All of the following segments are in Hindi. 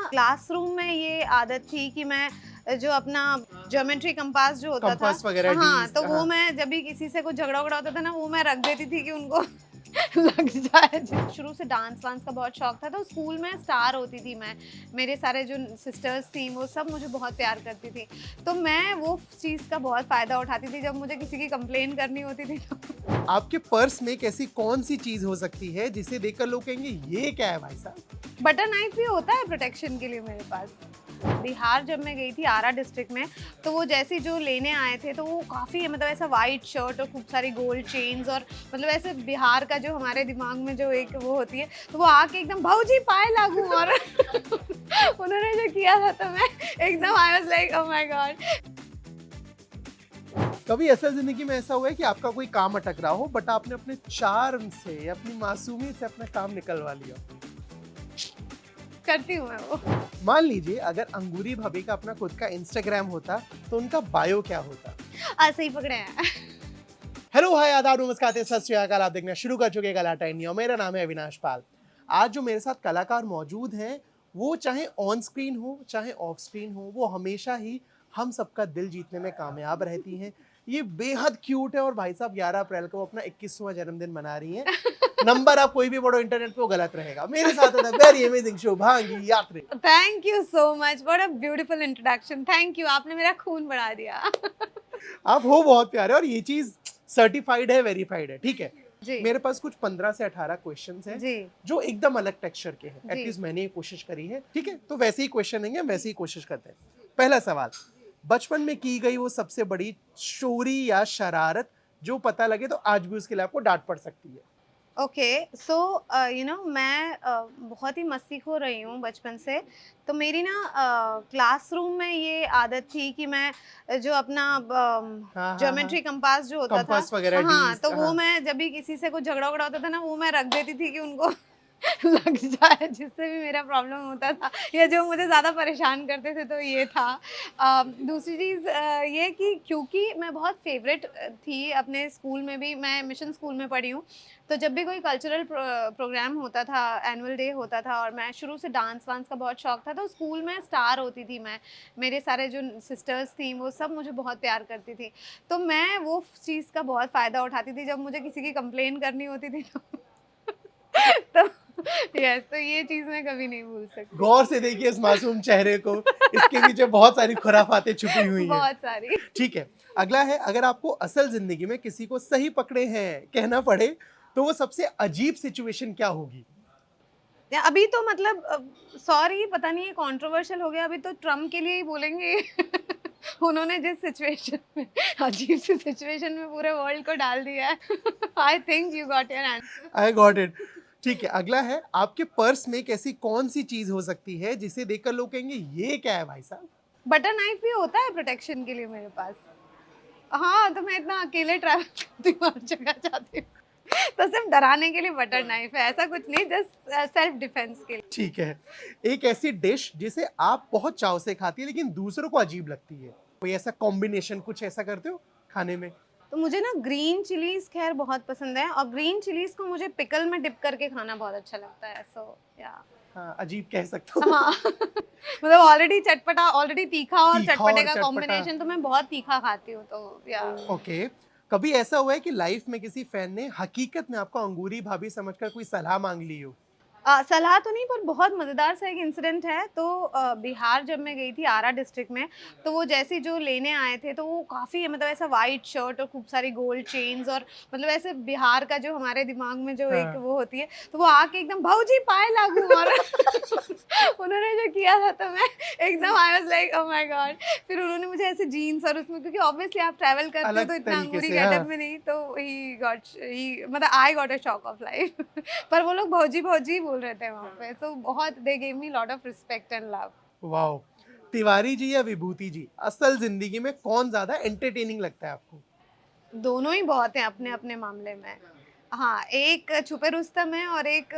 क्लासरूम में ये आदत थी कि मैं जो अपना ज्योमेट्री कंपास जो होता था, कंपास वगैरह हाँ, डीज, तो वो हाँ। मैं जब भी किसी से कुछ झगड़ा-वगड़ा होता था ना, वो मैं रख देती थी कि उनको लग जाए। शुरू से डांस वांस का बहुत शौक था, तो स्कूल में स्टार होती थी मैं। मेरे सारे जो सिस्टर्स थी वो सब मुझे बहुत प्यार करती थी। तो मैं वो चीज़ का बहुत फ़ायदा उठाती थी जब मुझे किसी की कंप्लेन करनी होती थी तो। आपके पर्स में एक ऐसी कौन सी चीज हो सकती है जिसे देखकर लोग कहेंगे ये क्या है भाई साहब? बटर नाइफ भी होता है प्रोटेक्शन के लिए मेरे पास। बिहार जब मैं गई थी आरा डिस्ट्रिक्ट में, तो वो जैसे जो लेने आए थे तो वो काफ़ी मतलब ऐसा वाइट शर्ट और खूब सारी गोल्ड चेन्स और मतलब ऐसे बिहार का जो हमारे दिमाग में जो एक वो होती है, तो वो आके एकदम भाऊजी पाए लागू और उन्होंने जो किया था तो मैं एकदम I was like oh my God. कभी ऐसा जिंदगी में ऐसा हुआ है कि आपका कोई काम अटक रहा हो बट आपने अपने चार्म से, अपनी मासूमियत से अपना काम निकलवा लिया? करती हूँ मैं वो। मान लीजिए अगर अंगूरी भाभी का अपना खुद का इंस्टाग्राम होता तो उनका बायो क्या होता? सही पकड़े हैं। हेलो, हाय, आदाब, नमस्कार, सत श्री अकाल। आप देखना शुरू कर चुके हैं कला टाइम और मेरा नाम है अविनाश पाल। आज जो मेरे साथ कलाकार मौजूद हैं, वो चाहे ऑन स्क्रीन हो चाहे ऑफ स्क्रीन हो, वो हमेशा ही हम सबका दिल जीतने में कामयाब रहती हैं। ये बेहद क्यूट है और भाई साहब 11 अप्रैल को वो अपना 21वां जन्मदिन मना रही हैं। नंबर आप कोई भी पढ़ो इंटरनेट पे वो गलत रहेगा। मेरे साथ है वेरी अमेजिंग शुभांगी यात्री। Thank you so much, what a beautiful introduction, thank you, आपने मेरा खून बढ़ा दिया। आप हो बहुत प्यारे और ये चीज सर्टिफाइड है, वेरीफाइड है, ठीक है। जी। मेरे पास कुछ 15 से 18 क्वेश्चंस हैं जी। जो एकदम अलग टेक्सचर के हैं। जी। एटलीस्ट मैंने ये कोशिश करी है, ठीक है। तो वैसे ही क्वेश्चन देंगे, हम वैसे ही कोशिश करते हैं। पहला सवाल, बचपन में की गई वो सबसे बड़ी चोरी या शरारत जो पता लगे तो आज भी उसके लिए आपको डांट पड़ सकती है? ओके, सो यू नो मैं बहुत ही मस्तीखोर रही हूँ बचपन से। तो मेरी ना क्लासरूम में ये आदत थी कि मैं जो अपना हाँ हाँ हाँ, ज्योमेट्री कंपास जो होता था, कंपास वगैरह हाँ, डीज, तो वो हाँ। मैं जब भी किसी से कुछ झगड़ा-वगड़ा होता था ना, वो मैं रख देती थी कि उनको लग जाए, जिससे भी मेरा प्रॉब्लम होता था या जो मुझे ज़्यादा परेशान करते थे तो ये था। दूसरी चीज़ ये कि क्योंकि मैं बहुत फ़ेवरेट थी अपने स्कूल में भी, मैं मिशन स्कूल में पढ़ी हूँ, तो जब भी कोई कल्चरल प्रोग्राम होता था, एनुअल डे होता था और मैं शुरू से डांस वांस का बहुत शौक था, तो स्कूल में स्टार होती थी मैं। मेरे सारे जो सिस्टर्स थी वो सब मुझे बहुत प्यार करती थी। तो मैं वो चीज़ का बहुत फ़ायदा उठाती थी जब मुझे किसी की कंप्लेन करनी होती थी तो तो यस, तो ये चीज़ मैं कभी नहीं भूल सकती। गौर से देखिए इस मासूम चेहरे को, इसके पीछे बहुत सारी खुराफातें छुपी हुई हैं। बहुत सारी। ठीक है, अगला है, अगर आपको असल ज़िंदगी में किसी को सही पकड़े हैं कहना पड़े, तो वो सबसे अजीब सिचुएशन क्या होगी? या अभी तो मतलब सॉरी, पता नहीं ये कंट्रोवर्शियल हो गया, अभी तो ट्रम्प के लिए ही बोलेंगे। उन्होंने जिस सिचुएशन में, अजीब सी सिचुएशन में पूरे वर्ल्ड को डाल दिया है। I think you got your answer. I got it. ठीक है, अगला है, आपके पर्स में एक ऐसी कौन-सी चीज़ हो सकती है जिसे देखकर लोग कहेंगे ये क्या है भाई साहब? बटर नाइफ भी होता है प्रोटेक्शन के लिए मेरे पास। हाँ, तो मैं इतना अकेले ट्रैवल करती हूँ, हर जगह जाती हूँ। तो सिर्फ डराने के लिए बटर नाइफ है, ऐसा कुछ नहीं, जस्ट सेल्फ डिफेंस के लिए। ठीक है, एक ऐसी डिश जिसे आप बहुत चाव से खाती हैं लेकिन दूसरों को अजीब लगती है। कोई ऐसा कॉम्बिनेशन कुछ ऐसा करते हो खाने में? तो मुझे ना ग्रीन चिलीज़ ख़ैर बहुत पसंद है और ग्रीन चिलीज़ को मुझे पिकल में डिप करके खाना बहुत अच्छा लगता है, सो या हाँ, अजीब कह सकता हूँ। हाँ। मतलब ऑलरेडी चटपटा, ऑलरेडी तीखा और तीखा चटपटे और का चटपटा। कॉम्बिनेशन, तो मैं बहुत तीखा खाती हूँ, तो या ओके, कभी ऐसा हुआ है कि लाइफ में किसी फैन ने हकीकत में आपको अंगूरी भाभी समझकर कोई सलाह माँग ली हो? सलाह तो नहीं, पर बहुत मज़ेदार सा एक इंसिडेंट है। तो बिहार जब मैं गई थी आरा डिस्ट्रिक्ट में, तो वो जैसे जो लेने आए थे तो वो काफ़ी मतलब ऐसा वाइट शर्ट और खूब सारी गोल्ड चेन्स और मतलब ऐसे बिहार का जो हमारे दिमाग में जो एक हाँ। वो होती है, तो वो आके एकदम भाऊजी पाए लागू और उन्होंने जो किया था तो मैं एकदम I was like oh my God! फिर उन्होंने मुझे ऐसे जीन्स और उसमें, क्योंकि ऑब्वियसली आप ट्रैवल करते हो अलग तो इतना तरीके अंगूरी से, गेटअप हाँ। में नहीं, तो ही मतलब I got a shock of life. पर वो लोग भौजी भौजी बोल रहे थे वहाँ पे, तो बहुत they gave me lot of respect and love. Wow! Tiwari ji या विभूति जी, असल ज़िंदगी में कौन ज़्यादा एंटरटेनिंग लगता है आपको? दोनों ही बहुत हैं अपने-अपने मामले में। हाँ, एक छुपे रुस्तम है और एक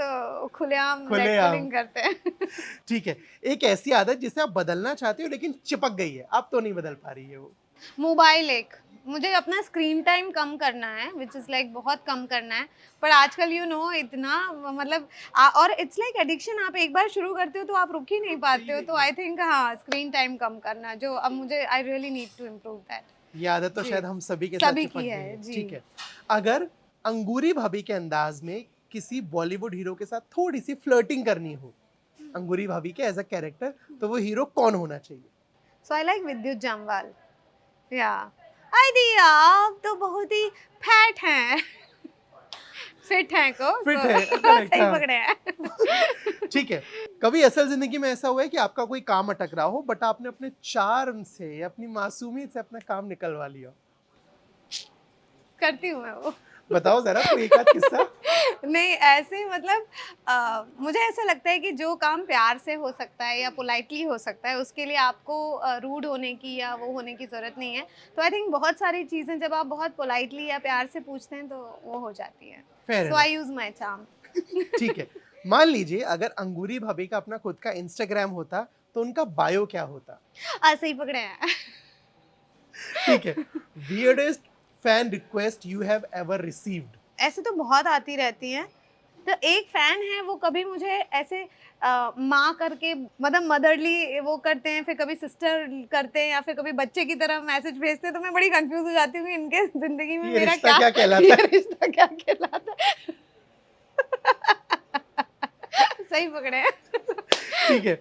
खुलेआम लेग खुलेआम। पुलिंग करते हैं। ठीक है, एक ऐसी आदत जिसे आप बदलना चाहते हो लेकिन चिपक गई है, अब तो नहीं बदल पा रही है वो? मोबाइल एक, मुझे अपना स्क्रीन टाइम कम करना है, विच इज़ लाइक बहुत कम करना है। पर आजकल इतना मतलब और इट्स लाइक एडिक्शन, आप एक बार शुरू करते हो तो आप रुक ही नहीं पाते हो। तो आई थिंक हाँ, स्क्रीन टाइम कम करना जो अब मुझे I really need to improve that. ये आदत तो जी। शायद हम सभी के साथ सभी चिपक की गई है, है। जी। ठीक है, अगर अंगूरी भाभी के अंदाज में किसी बॉलीवुड हीरो के साथ थोड़ी सी फ्लर्टिंग करनी हो, अंगूरी भाभी के एज अ कैरेक्टर, तो वो हीरो कौन होना चाहिए? सो आई लाइक विद्युत जामवाल। या आई दी आप तो बहुत ही फैट हैं। फिट हैं को फिट सो है, करेक्ट, सही हाँ। पकड़े हैं। ठीक है, कभी असल जिंदगी में ऐसा हुआ है कि आपका कोई काम अटक रहा हो बट आपने अपने चार्म से, अपनी मासूमियत से अपना काम निकलवा लिया? करती हूँ मैं वो। बताओ जरा कोई एक आध किस्सा। नहीं ऐसे ही मतलब मुझे ऐसा लगता है कि जो काम प्यार से हो सकता है या पोलाइटली हो सकता है, उसके लिए आपको रूड होने की या वो होने की ज़रूरत नहीं है। तो आई थिंक बहुत सारी चीज़ें जब आप बहुत पोलाइटली या प्यार से पूछते हैं तो वो हो जाती हैं। Fair so enough. I use my charm. ठीक है, मान लीजिए अगर अंगूरी भाभी का अपना खुद का इंस्टाग्राम होता तो उनका बायो क्या होता? सही पकड़े हैं। ठीक है, weirdest fan request you have ever received? ऐसे तो बहुत आती रहती हैं। तो एक फैन है, वो कभी मुझे ऐसे माँ करके मतलब मदरली वो करते हैं, फिर कभी सिस्टर करते हैं या फिर कभी बच्चे की तरह मैसेज भेजते हैं, तो मैं बड़ी कंफ्यूज हो जाती हूँ कि इनके जिंदगी में ये मेरा रिश्ता क्या क्या कहलाता ये है? रिश्ता क्या कहलाता है। सही पकड़े हैं। ठीक है,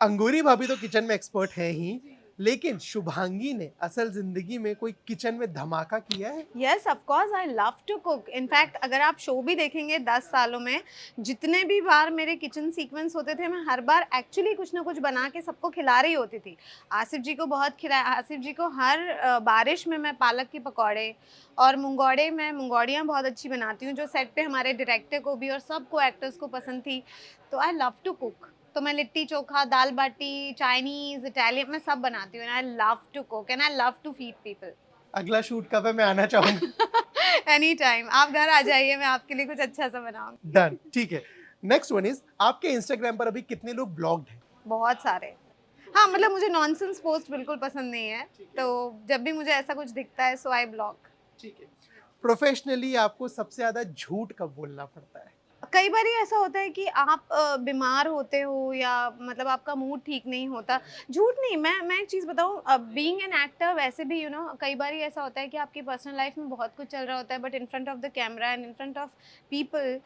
अंगूरी भाभी तो किचन में एक्सपर्ट है ही, लेकिन शुभांगी ने असल जिंदगी में कोई किचन में धमाका किया है? Yes of course, I love to cook. In fact अगर आप शो भी देखेंगे 10 सालों में, जितने भी बार मेरे किचन सीक्वेंस होते थे, मैं हर बार एक्चुअली कुछ ना कुछ बना के सबको खिला रही होती थी। आसिफ जी को बहुत खिलाया, आसिफ जी को हर बारिश में मैं पालक के पकौड़े और मुंगौड़े, मैं मुंगौड़ियाँ बहुत अच्छी बनाती हूँ, जो सेट पे हमारे डायरेक्टर को भी और सबको एक्टर्स को पसंद थी। तो आई लव टू कुक। तो मैं लिट्टी चोखा, दाल बाटी, चाइनीज, इटालियन, मैं सब बनाती हूँ। I love to cook and I love to feed people. अगला शूट कब है, मैं आना चाहूंगा। एनी टाइम आप घर आ जाइए, मैं आपके लिए कुछ अच्छा सा बनाऊंगी। डन, ठीक है। नेक्स्ट वन इज, आपके इंस्टाग्राम पर अभी कितने लोग ब्लॉग्ड हैं? बहुत सारे। हाँ मतलब मुझे नॉनसेंस पोस्ट बिल्कुल पसंद नहीं है, तो जब भी मुझे ऐसा कुछ दिखता है सो आई ब्लॉक। ठीक है, प्रोफेशनली आपको सबसे ज्यादा झूठ कब बोलना पड़ता है? कई बार ऐसा होता है कि आप बीमार होते हो या मतलब आपका मूड ठीक नहीं होता। झूठ नहीं, मैं एक चीज़ बताऊँ, बीइंग एन एक्टर वैसे भी कई बार ऐसा होता है कि आपकी पर्सनल लाइफ में बहुत कुछ चल रहा होता है, but in front of the camera and in front of people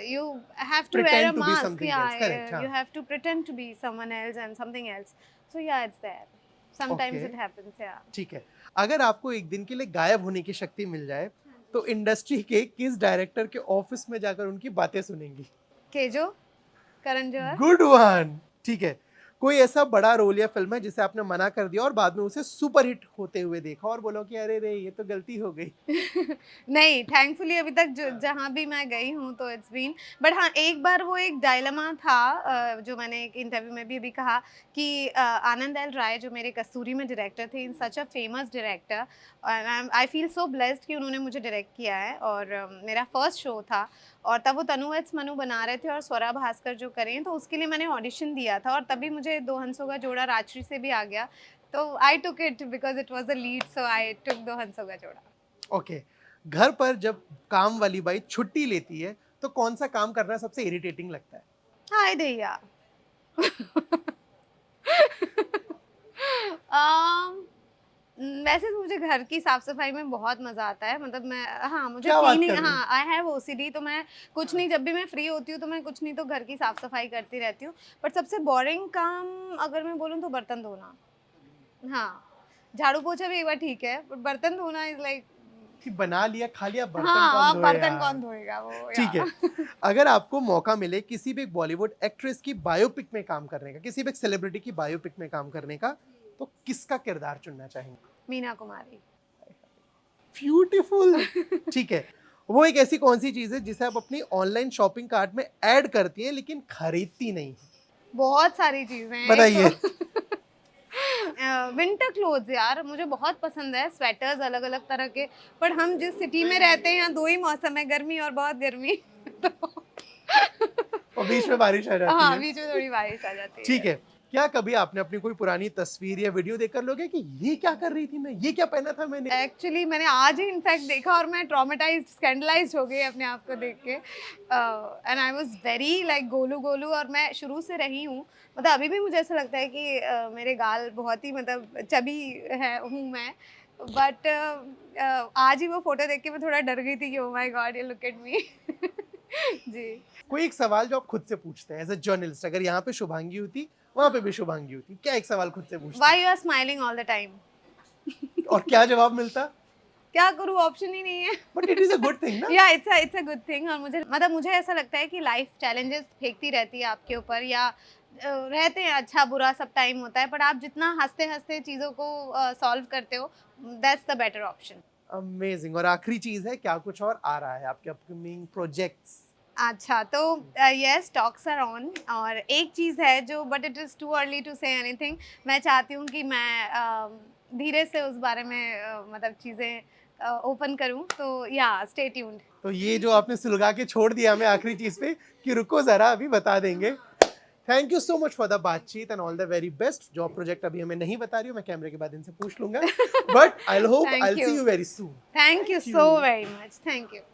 you have to wear a pretend to be mask. Something या एल्स, करेक्ट, हाँ। You have to pretend to be someone else and something else. So yeah it's there, sometimes okay, it happens. Yeah ठीक है। अगर आपको एक दिन के लिए गायब होने की शक्ति मिल जाए तो इंडस्ट्री के किस डायरेक्टर के ऑफिस में जाकर उनकी बातें सुनेंगी? KJo, Karan Johar. Good one, ठीक है। कोई ऐसा बड़ा रोल या फिल्म है जिसे आपने मना कर दिया और बाद में उसे सुपर हिट होते हुए देखा और बोलो कि अरे रे ये तो गलती हो गई? नहीं, थैंकफुली अभी तक जहाँ भी मैं गई हूँ तो इट्स बीन, बट हाँ, एक बार वो एक डायलेमा था, जो मैंने एक इंटरव्यू में भी अभी कहा कि आनंद एल राय जो मेरे कस्तूरी में डायरेक्टर थे, in such a famous director, and I feel so blessed कि उन्होंने मुझे डायरेक्ट किया है। और मेरा फर्स्ट शो था और तब वो तनु वेड्स मनु बना रहे थे और स्वरा भास्कर जो करें, तो उसके लिए मैंने ऑडिशन दिया था और तभी मुझे दो हंसों का जोड़ा राजश्री से भी आ गया। तो I took it because it was the lead, so I took दो हंसों का जोड़ा। ओके, घर पर जब काम वाली बाई छुट्टी लेती है तो कौन सा काम करना सबसे इरिटेटिंग लगता है? हाय दैया। अम, वैसे तो मुझे घर की साफ सफाई में बहुत मजा आता है, मतलब मैं, हाँ मुझे क्या बात क्लीनिंग, कर रहे हाँ हैं? आई हैव ओसीडी, तो मैं कुछ नहीं, जब भी मैं फ्री होती हूँ तो मैं कुछ नहीं तो घर की साफ सफाई करती रहती हूँ। बट सबसे बोरिंग काम अगर मैं बोलूँ तो बर्तन धोना। हाँ, झाड़ू पोछा भी एक बार ठीक है, बट बर्तन धोना इज लाइक, कि बना लिया खा लिया, बर्तन हाँ कौन अब धोए बर्तन यार? कौन धोएगा वो ठीक है, या। अगर आपको मौका मिले किसी भी एक बॉलीवुड एक्ट्रेस की बायोपिक में काम करने का, किसी भी एक सेलिब्रिटी की बायोपिक में काम करने का, तो किसका किरदार चुनना चाहेंगे? मीना कुमारी। ब्यूटीफुल, ठीक है। वो एक ऐसी कौन सी चीज है जिसे आप अपनी ऑनलाइन शॉपिंग कार्ट में ऐड करती हैं लेकिन खरीदती नहीं? बहुत सारी चीजें हैं, एक बताइए। तो विंटर क्लोथ्स यार मुझे बहुत पसंद है, स्वेटर्स अलग अलग तरह के। पर हम जिस सिटी में रहते हैं यहाँ दो ही मौसम है, गर्मी और बहुत गर्मी। तो और बीच में बारिश आ जाती हाँ, है। बीच में थोड़ी बारिश आ जाती ठीक है। है, क्या कभी आपने अपनी कोई पुरानी तस्वीर या वीडियो देखकर लोगे कि ये क्या कर रही थी मैं, ये क्या पहना था मैंने? एक्चुअली मैंने आज ही इनफैक्ट देखा और मैं ट्रॉमेटाइज्ड स्कैंडलाइज्ड हो गई अपने आप को देख के, and I was very like Golu Golu. और मैं शुरू से रही हूँ, मतलब अभी भी मुझे ऐसा लगता है कि मेरे गाल बहुत ही मतलब चबी है हूँ मैं, बट आज ही वो फोटो देख के मैं थोड़ा डर गई थी कि ओ माय गॉड, ये लुक एट मी। जी। कोई एक सवाल जो आप खुद से पूछते हैं एज अ जर्नलिस्ट, अगर यहाँ पे शुभांगी होती वहां पे भी शुभांगी होती, क्या एक सवाल खुद से पूछते why you are smiling all the time? हैं? और क्या जवाब मिलता? क्या करूँ, ऑप्शन ही नहीं है। But it is a good thing ना। या इट्स अ गुड थिंग। और मुझे ऐसा लगता है कि लाइफ चैलेंजेस फेंकती रहती है आपके ऊपर, या रहते हैं, अच्छा बुरा सब टाइम होता है, पर आप जितना हंसते हंसते चीज़ों को सॉल्व करते हो, that's the better option. Amazing. और आखिरी चीज है, क्या कुछ और आ रहा है आपके अपकमिंग प्रोजेक्ट्स? अच्छा, तो यस, टॉक्स आर ऑन। और एक चीज़ है जो, but it is too early to say anything. मैं चाहती हूँ कि मैं धीरे से उस बारे में मतलब चीज़ें ओपन करूँ, तो या स्टे ट्यून्ड। तो ये जो आपने सुलगा के छोड़ दिया हमें आखिरी चीज पे कि रुको जरा अभी बता देंगे। Thank you so much for the बातचीत and all the very best. Job project अभी हमें नहीं बता रही हूँ, मैं कैमरे के बाद इनसे पूछ लूंगा, but I hope I thank see you, you very soon. Thank you Thank so you. Very much, thank you.